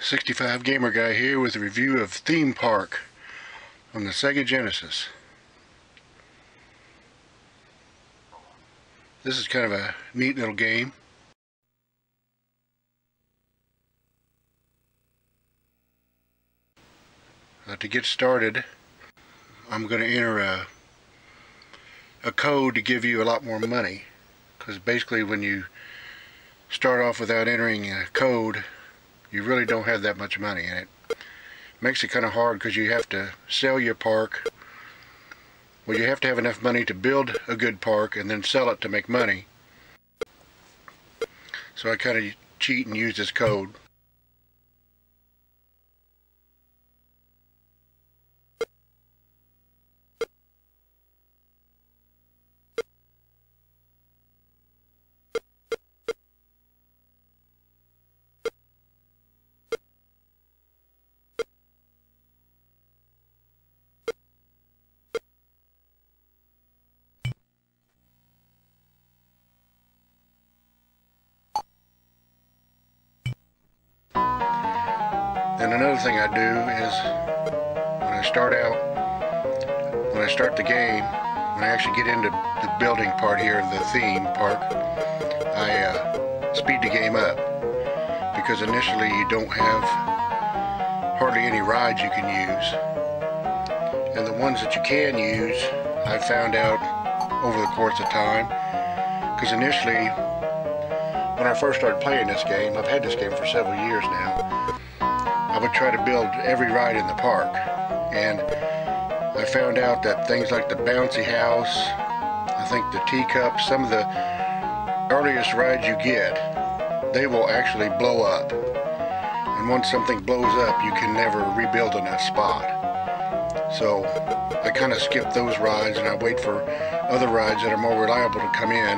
65 Gamer Guy here with a review of Theme Park on the Sega Genesis. This is kind of a neat little game. To get started, I'm going to enter a code to give you a lot more money, because basically when you start off without entering a code, you really don't have that much money, and it makes it kind of hard because you have to sell your park. Well, you have to have enough money to build a good park and then sell it to make money. So I kind of cheat and use this code. And another thing I do is when I start the game, when I actually get into the building part here, the theme park, I speed the game up, because initially you don't have hardly any rides you can use, and the ones that you can use I found out over the course of time, because initially when I first started playing this game, I've had this game for several years now, I would try to build every ride in the park, and I found out that things like the bouncy house, I think the teacup, some of the earliest rides you get, they will actually blow up, and once something blows up you can never rebuild in that spot. So I kind of skip those rides and I wait for other rides that are more reliable to come in,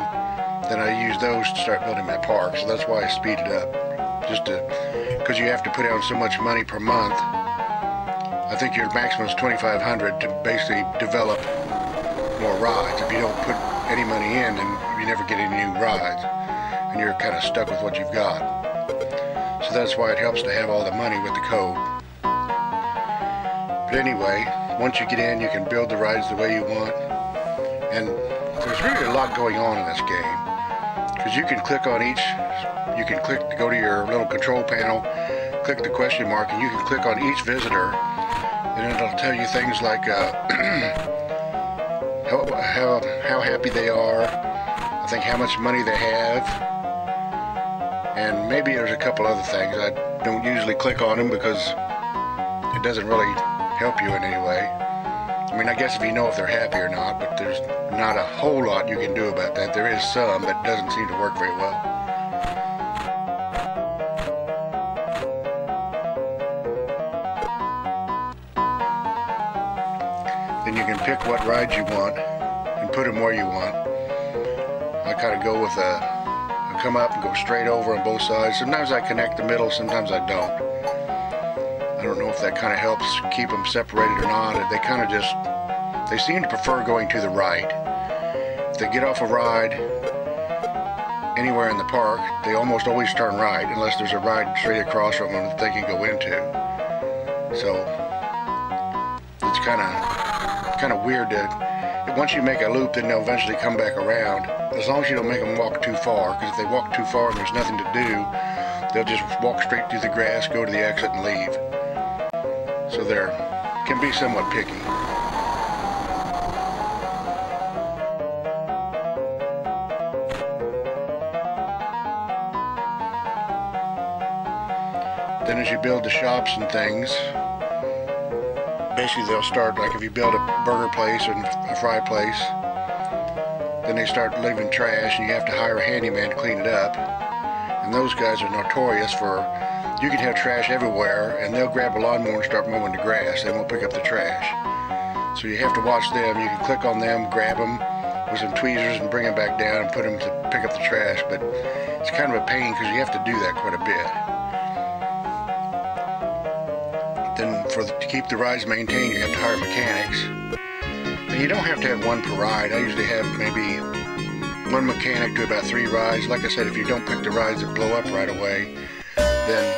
then I use those to start building my park. So that's why I speed it up, because you have to put out so much money per month. I think your maximum is $2,500 to basically develop more rides. If you don't put any money in, then you never get any new rides, and you're kind of stuck with what you've got. So that's why it helps to have all the money with the code. But anyway, once you get in, you can build the rides the way you want, and there's really a lot going on in this game, because you can click on each. You can click to go to your little control panel, click the question mark, and you can click on each visitor, and it'll tell you things like how happy they are, I think how much money they have, and maybe there's a couple other things. I don't usually click on them because it doesn't really help you in any way. I mean, I guess if you know if they're happy or not, but there's not a whole lot you can do about that. There is some, but it doesn't seem to work very well. Then you can pick what rides you want and put them where you want. I kind of go with I come up and go straight over on both sides. Sometimes I connect the middle, sometimes I don't. I don't know if that kind of helps keep them separated or not. They kind of they seem to prefer going to the right. If they get off a ride anywhere in the park, they almost always turn right, unless there's a ride straight across from them that they can go into. So it's kind of weird once you make a loop, then they'll eventually come back around, as long as you don't make them walk too far, because if they walk too far and there's nothing to do, they'll just walk straight through the grass, go to the exit, and leave. So they can be somewhat picky. Then as you build the shops and things, basically they'll start, like if you build a burger place or a fry place, then they start leaving trash and you have to hire a handyman to clean it up. And those guys are notorious for, you can have trash everywhere and they'll grab a lawnmower and start mowing the grass. They won't pick up the trash. So you have to watch them. You can click on them, grab them with some tweezers and bring them back down and put them to pick up the trash. But it's kind of a pain because you have to do that quite a bit. Then to keep the rides maintained, you have to hire mechanics. And you don't have to have one per ride. I usually have maybe one mechanic do about 3 rides. Like I said, if you don't pick the rides that blow up right away, then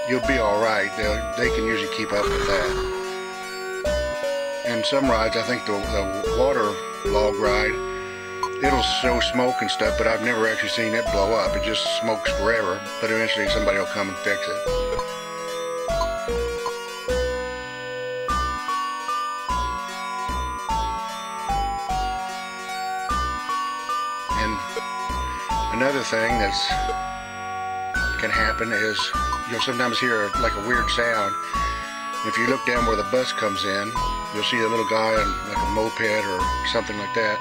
you'll be alright. They can usually keep up with that. And some rides, I think the water log ride, it'll show smoke and stuff, but I've never actually seen it blow up. It just smokes forever, but eventually somebody will come and fix it. And another thing that's can happen is you'll sometimes hear like a weird sound. If you look down where the bus comes in, you'll see a little guy on like a moped or something like that.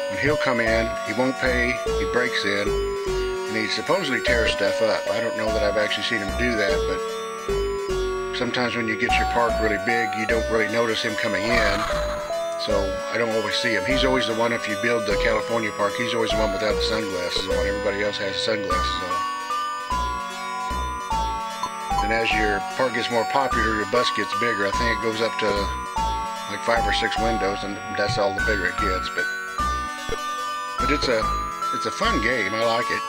When he'll come in, he won't pay, he breaks in, and he supposedly tears stuff up. I don't know that I've actually seen him do that, but sometimes when you get your park really big, you don't really notice him coming in, so I don't always see him. He's always the one, if you build the California park, he's always the one without the sunglasses on. Everybody else has sunglasses on. And as your park gets more popular, your bus gets bigger. I think it goes up to like 5 or 6 windows, and that's all the bigger it gets. But it's a fun game. I like it.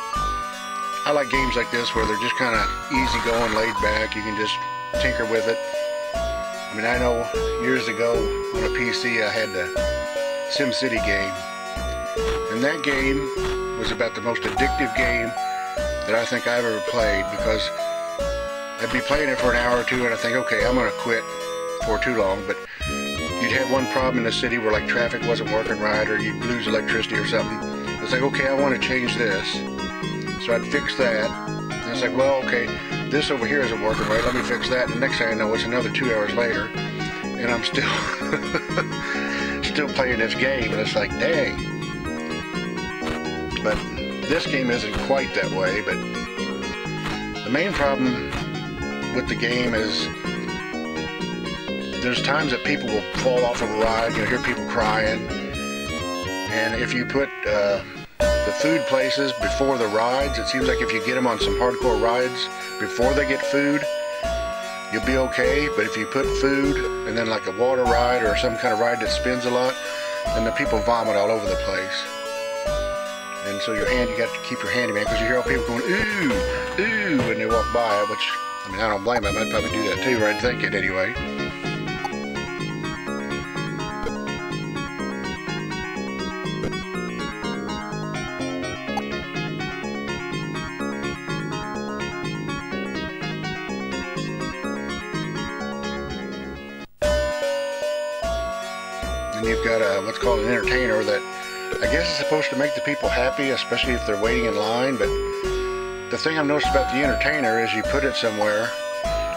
I like games like this where they're just kind of easy going, laid back. You can just tinker with it. I mean, I know years ago on a PC I had the SimCity game, and that game was about the most addictive game that I think I've ever played, because I'd be playing it for an hour or two and I think, okay, I'm gonna quit before too long. But you'd have one problem in the city where like traffic wasn't working right, or you'd lose electricity or something. It's like, okay, I want to change this, so I'd fix that. And it's like, well, okay, this over here isn't working right, let me fix that. And the next thing I know, it's another 2 hours later, and I'm still still playing this game, and it's like, dang. But this game isn't quite that way. But the main problem with the game is there's times that people will fall off of a ride. You'll hear people crying, and if you put the food places before the rides, it seems like if you get them on some hardcore rides before they get food, you'll be okay. But if you put food and then like a water ride or some kind of ride that spins a lot, then the people vomit all over the place. And so you got to keep your handyman, because you hear all people going ooh, ooh when they walk by, which, I mean, I don't blame them. I'd probably do that too, or I'd think it anyway. And you've got what's called an entertainer that I guess is supposed to make the people happy, especially if they're waiting in line. But the thing I've noticed about the entertainer is you put it somewhere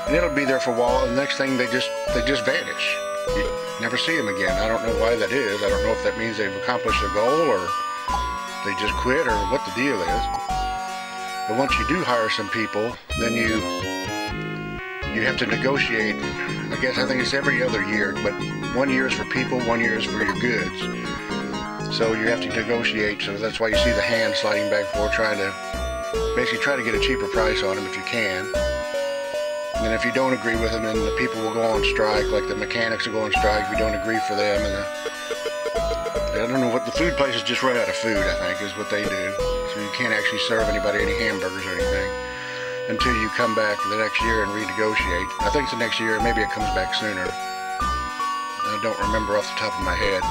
and it'll be there for a while, and the next thing they just vanish. You never see them again. I don't know why that is. I don't know if that means they've accomplished their goal, or they just quit, or what the deal is. But once you do hire some people, then you have to negotiate. I think it's every other year, but 1 year is for people, 1 year is for your goods. So you have to negotiate. So that's why you see the hand sliding back and forth, trying to basically try to get a cheaper price on them if you can. And then if you don't agree with them, then the people will go on strike. Like the mechanics will go on strike if you don't agree for them. And I don't know what the food places just run out of food, I think, is what they do. So you can't actually serve anybody any hamburgers or anything until you come back the next year and renegotiate. I think it's the next year, maybe it comes back sooner. I don't remember off the top of my head.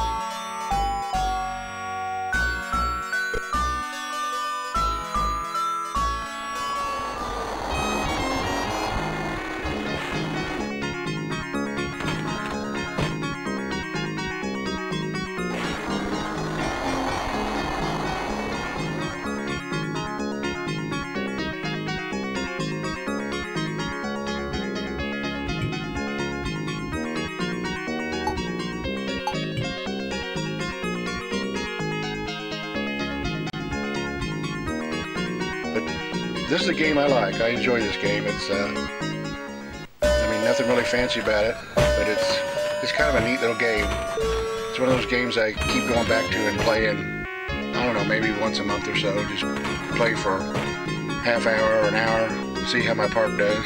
This is a game I like. I enjoy this game. It's, I mean, nothing really fancy about it, but it's kind of a neat little game. It's one of those games I keep going back to and playing, I don't know, maybe once a month or so. Just play for half hour or an hour, see how my park does.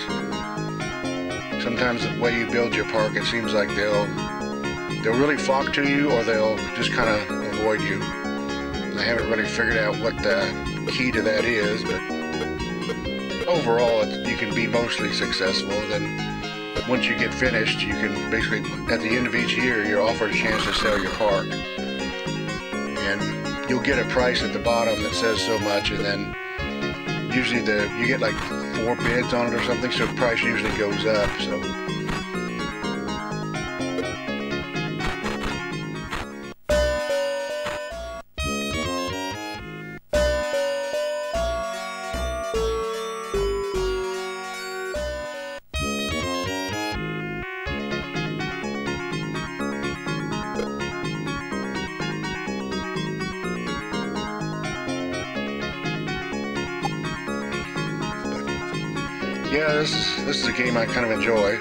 Sometimes the way you build your park, it seems like they'll really flock to you, or they'll just kind of avoid you. I haven't really figured out what the key to that is, but overall, you can be mostly successful. Then once you get finished, you can basically, at the end of each year, you're offered a chance to sell your park. And you'll get a price at the bottom that says so much, and then usually you get like 4 bids on it or something, so the price usually goes up. So yeah, this is a game I kind of enjoy.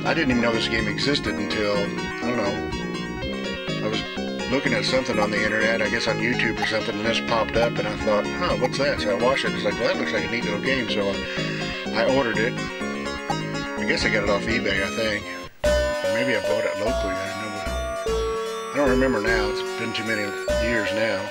I didn't even know this game existed until, I don't know, I was looking at something on the internet, I guess on YouTube or something, and this popped up, and I thought, huh, what's that? So I watched it, and it's like, well, that looks like a neat little game, so I ordered it. I guess I got it off eBay, I think. Or maybe I bought it locally, I don't remember now, it's been too many years now.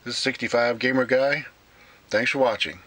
This is 65 Gamer Guy. Thanks for watching.